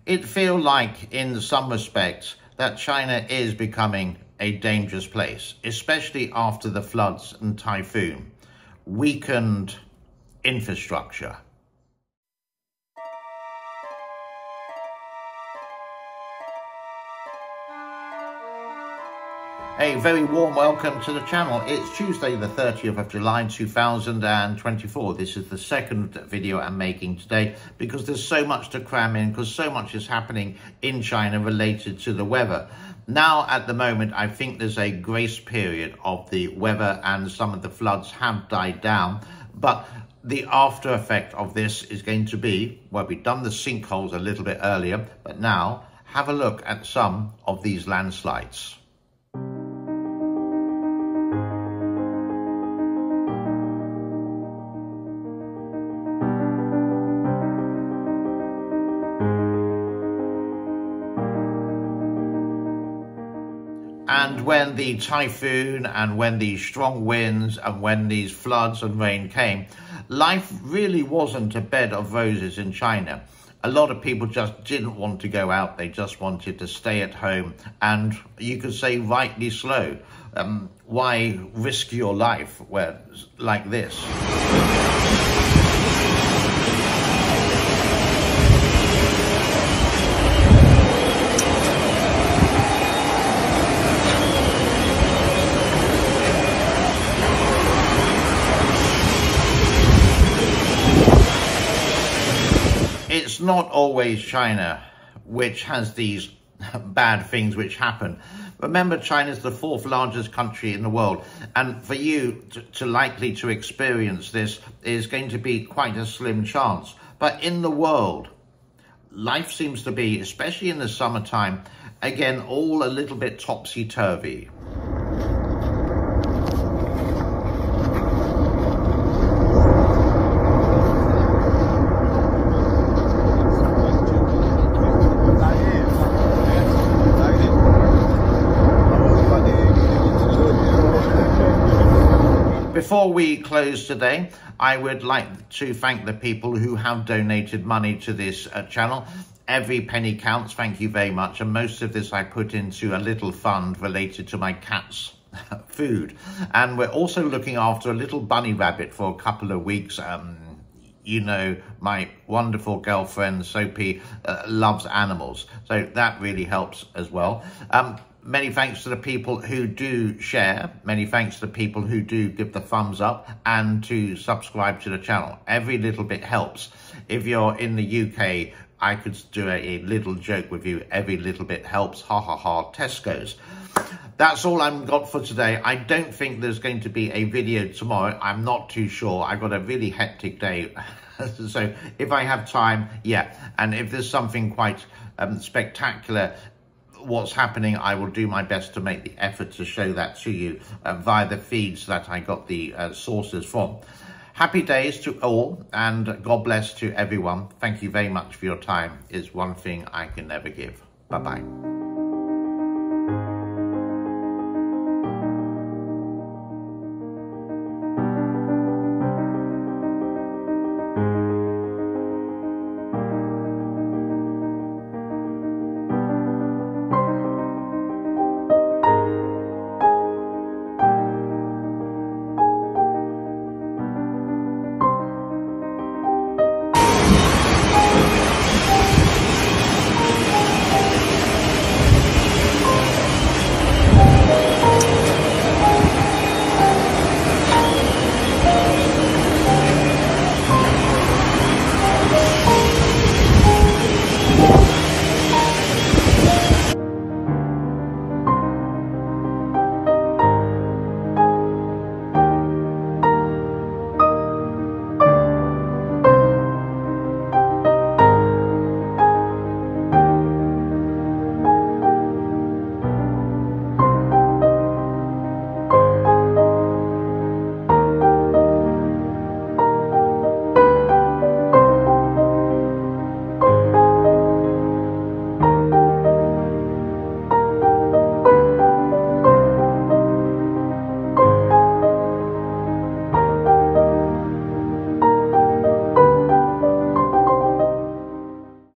It feels like, in some respects, that China is becoming a dangerous place, especially after the floods and typhoon. Weakened infrastructure. A very warm welcome to the channel. It's Tuesday the 30th of July 2024. This is the second video I'm making today because there's so much to cram in, because so much is happening in China related to the weather. Now at the moment I think there's a grace period of the weather and some of the floods have died down, but the after effect of this is going to be, well, we've done the sinkholes a little bit earlier, but now have a look at some of these landslides. And when the typhoon and when these strong winds and when these floods and rain came, life really wasn't a bed of roses in China. A lot of people just didn't want to go out. They just wanted to stay at home. And you could say rightly so. Why risk your life like this? It's not always China which has these bad things which happen. Remember, China's the fourth largest country in the world, and for you to likely to experience this is going to be quite a slim chance. But in the world, life seems to be, especially in the summertime, again, all a little bit topsy-turvy. Before we close today, I would like to thank the people who have donated money to this channel. Every penny counts, thank you very much. And most of this I put into a little fund related to my cat's food. And we're also looking after a little bunny rabbit for a couple of weeks. You know, my wonderful girlfriend, Sophie, loves animals. So that really helps as well. Many thanks to the people who do share. Many thanks to the people who do give the thumbs up and to subscribe to the channel. Every little bit helps. If you're in the UK, I could do a little joke with you. Every little bit helps. Ha ha ha, Tesco's. That's all I've got for today. I don't think there's going to be a video tomorrow. I'm not too sure. I've got a really hectic day. So if I have time, yeah. And if there's something quite spectacular what's happening, I will do my best to make the effort to show that to you via the feeds that I got the sources from. Happy days to all, and God bless to everyone. Thank you very much for your time. It's one thing I can never give. Bye-bye.